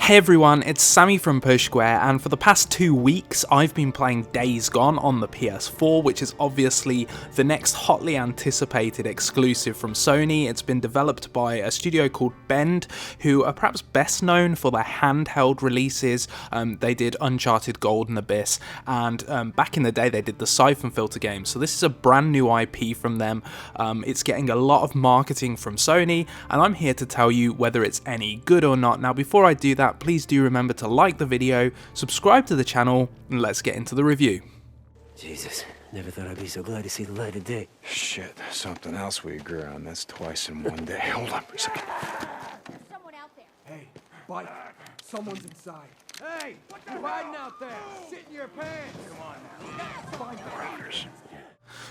Hey everyone, it's Sammy from Push Square, and for the past 2 weeks I've been playing Days Gone on the PS4, which is obviously the next hotly anticipated exclusive from Sony. It's been developed by a studio called Bend, who are perhaps best known for their handheld releases. They did Uncharted Golden Abyss, and back in the day they did the Siphon Filter games, so this is a brand new IP from them. It's getting a lot of marketing from Sony, and I'm here to tell you whether it's any good or not. Now before I do that, please do remember to like the video, subscribe to the channel, and let's get into the review. Jesus, never thought I'd be so glad to see the light of day. Shit, something else we agree on. That's twice in one day. Hold on for a second. There's someone out there. Hey, bite. Someone's inside. Hey, you're hiding out there. Sit in your pants. Come on now.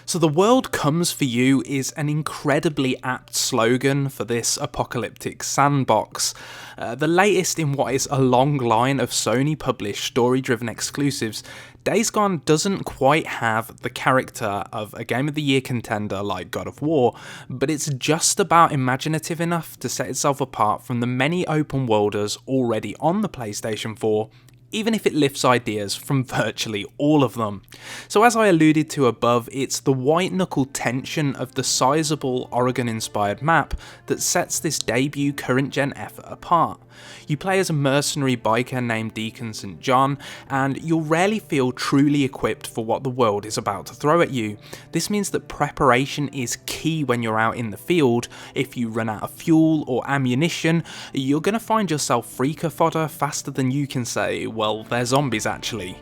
So "the world comes for you" is an incredibly apt slogan for this apocalyptic sandbox. The latest in what is a long line of Sony published story-driven exclusives, Days Gone doesn't quite have the character of a Game of the Year contender like God of War, but it's just about imaginative enough to set itself apart from the many open worlders already on the PlayStation 4, even if it lifts ideas from virtually all of them. So as I alluded to above, it's the white-knuckle tension of the sizable Oregon-inspired map that sets this debut current-gen effort apart. You play as a mercenary biker named Deacon St. John, and you'll rarely feel truly equipped for what the world is about to throw at you. This means that preparation is key when you're out in the field. If you run out of fuel or ammunition, you're going to find yourself freaker fodder faster than you can say, well, they're zombies actually.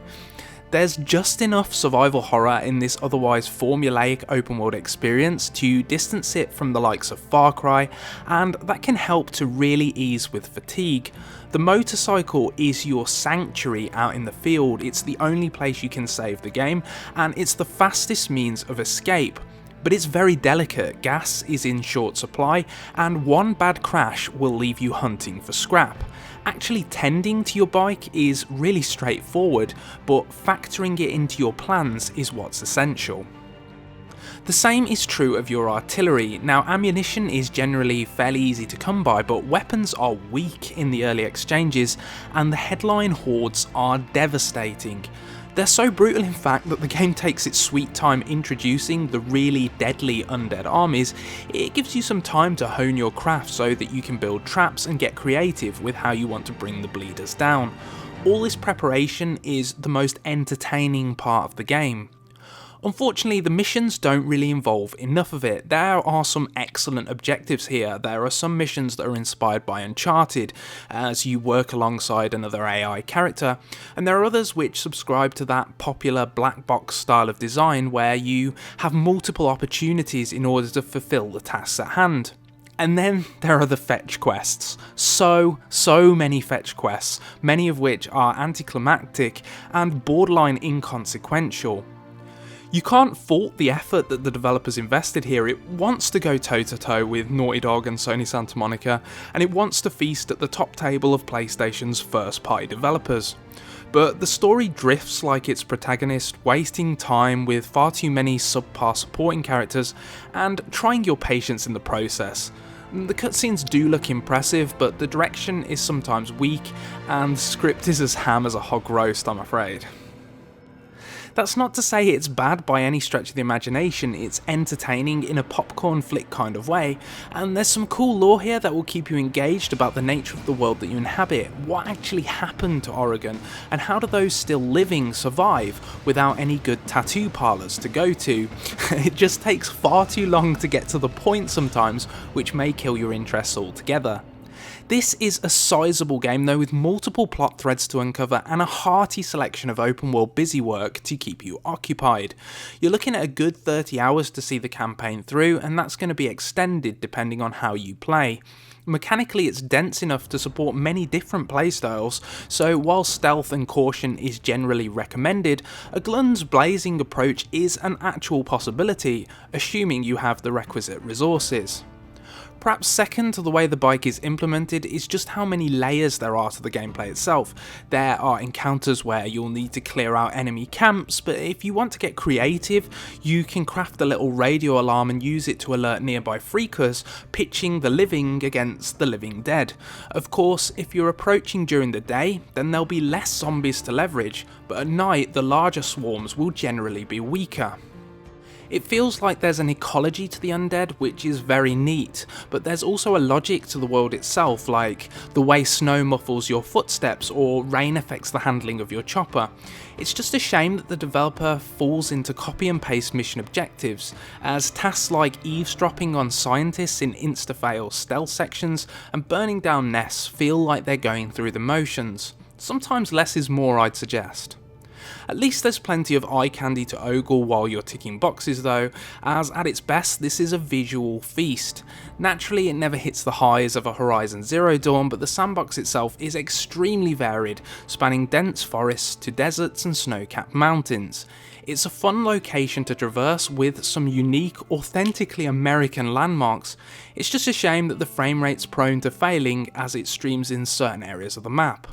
There's just enough survival horror in this otherwise formulaic open world experience to distance it from the likes of Far Cry, and that can help to really ease with fatigue. The motorcycle is your sanctuary out in the field. It's the only place you can save the game, and it's the fastest means of escape. But it's very delicate. Gas is in short supply, and one bad crash will leave you hunting for scrap. Actually tending to your bike is really straightforward, but factoring it into your plans is what's essential. The same is true of your artillery. Now, ammunition is generally fairly easy to come by, but weapons are weak in the early exchanges, and the headline hordes are devastating. They're so brutal in fact that the game takes its sweet time introducing the really deadly undead armies. It gives you some time to hone your craft so that you can build traps and get creative with how you want to bring the bleeders down. All this preparation is the most entertaining part of the game. Unfortunately, the missions don't really involve enough of it. There are some excellent objectives here. There are some missions that are inspired by Uncharted, as you work alongside another AI character, and there are others which subscribe to that popular black box style of design where you have multiple opportunities in order to fulfill the tasks at hand. And then there are the fetch quests. So many fetch quests, many of which are anticlimactic and borderline inconsequential. You can't fault the effort that the developers invested here. It wants to go toe-to-toe with Naughty Dog and Sony Santa Monica, and it wants to feast at the top table of PlayStation's first-party developers. But the story drifts like its protagonist, wasting time with far too many subpar supporting characters, and trying your patience in the process. The cutscenes do look impressive, but the direction is sometimes weak, and the script is as ham as a hog roast, I'm afraid. That's not to say it's bad by any stretch of the imagination. It's entertaining in a popcorn flick kind of way, and there's some cool lore here that will keep you engaged about the nature of the world that you inhabit. What actually happened to Oregon, and how do those still living survive without any good tattoo parlours to go to? It just takes far too long to get to the point sometimes, which may kill your interest altogether. This is a sizable game though, with multiple plot threads to uncover and a hearty selection of open world busy work to keep you occupied. You're looking at a good 30 hours to see the campaign through, and that's going to be extended depending on how you play. Mechanically, it's dense enough to support many different playstyles, so while stealth and caution is generally recommended, a guns blazing approach is an actual possibility, assuming you have the requisite resources. Perhaps second to the way the bike is implemented is just how many layers there are to the gameplay itself. There are encounters where you'll need to clear out enemy camps, but if you want to get creative, you can craft a little radio alarm and use it to alert nearby freakers, pitching the living against the living dead. Of course, if you're approaching during the day, then there'll be less zombies to leverage, but at night the larger swarms will generally be weaker. It feels like there's an ecology to the undead, which is very neat, but there's also a logic to the world itself, like the way snow muffles your footsteps or rain affects the handling of your chopper. It's just a shame that the developer falls into copy and paste mission objectives, as tasks like eavesdropping on scientists in insta-fail stealth sections and burning down nests feel like they're going through the motions. Sometimes less is more, I'd suggest. At least there's plenty of eye candy to ogle while you're ticking boxes though, as at its best this is a visual feast. Naturally it never hits the highs of a Horizon Zero Dawn, but the sandbox itself is extremely varied, spanning dense forests to deserts and snow-capped mountains. It's a fun location to traverse with some unique, authentically American landmarks. It's just a shame that the frame rate's prone to failing as it streams in certain areas of the map.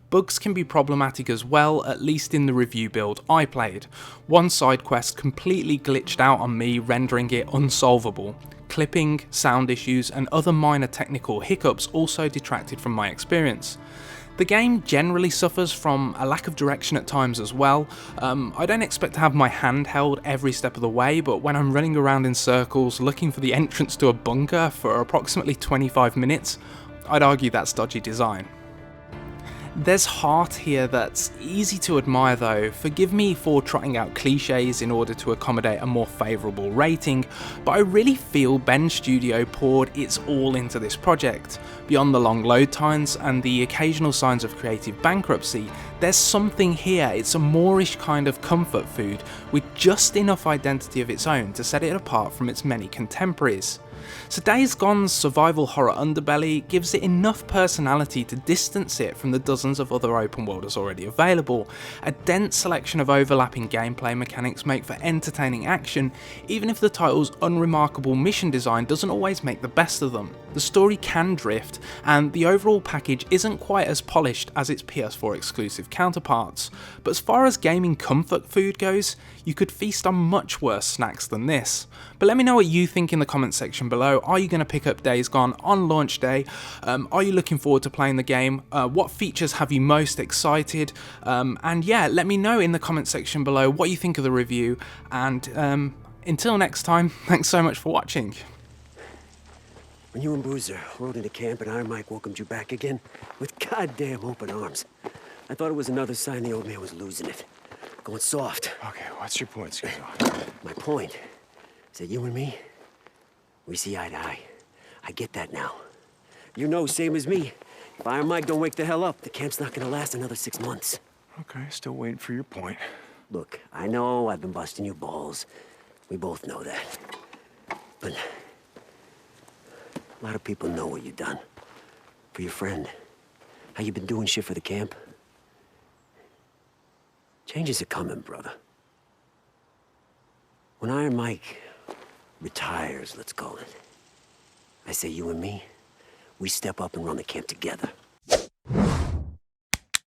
Bugs can be problematic as well, at least in the review build I played. One side quest completely glitched out on me, rendering it unsolvable. Clipping, sound issues, and other minor technical hiccups also detracted from my experience. The game generally suffers from a lack of direction at times as well. I don't expect to have my hand held every step of the way, but when I'm running around in circles looking for the entrance to a bunker for approximately 25 minutes, I'd argue that's dodgy design. There's heart here that's easy to admire though. Forgive me for trotting out cliches in order to accommodate a more favourable rating, but I really feel Bend Studio poured its all into this project. Beyond the long load times and the occasional signs of creative bankruptcy, there's something here. It's a Moorish kind of comfort food with just enough identity of its own to set it apart from its many contemporaries. So Days Gone's survival horror underbelly gives it enough personality to distance it from the dozens of other open worlders already available. A dense selection of overlapping gameplay mechanics make for entertaining action, even if the title's unremarkable mission design doesn't always make the best of them. The story can drift, and the overall package isn't quite as polished as its PS4 exclusive counterparts, but as far as gaming comfort food goes, you could feast on much worse snacks than this. But let me know what you think in the comment section below. Are you going to pick up Days Gone on launch day? Are you looking forward to playing the game? What features have you most excited? And yeah, let me know in the comment section below what you think of the review, and until next time, thanks so much for watching. When you and Boozer rode into camp and Iron Mike welcomed you back again with goddamn open arms, I thought it was another sign the old man was losing it. Going soft. Okay, what's your point, Schizo? My point is that you and me, we see eye to eye. I get that now. You know, same as me. If Iron Mike don't wake the hell up, the camp's not gonna last another 6 months. Okay, still waiting for your point. Look, I know I've been busting your balls. We both know that. But a lot of people know what you've done. For your friend. How you been doing shit for the camp. Changes are coming, brother. When Iron Mike retires, let's call it, I say you and me, we step up and run the camp together.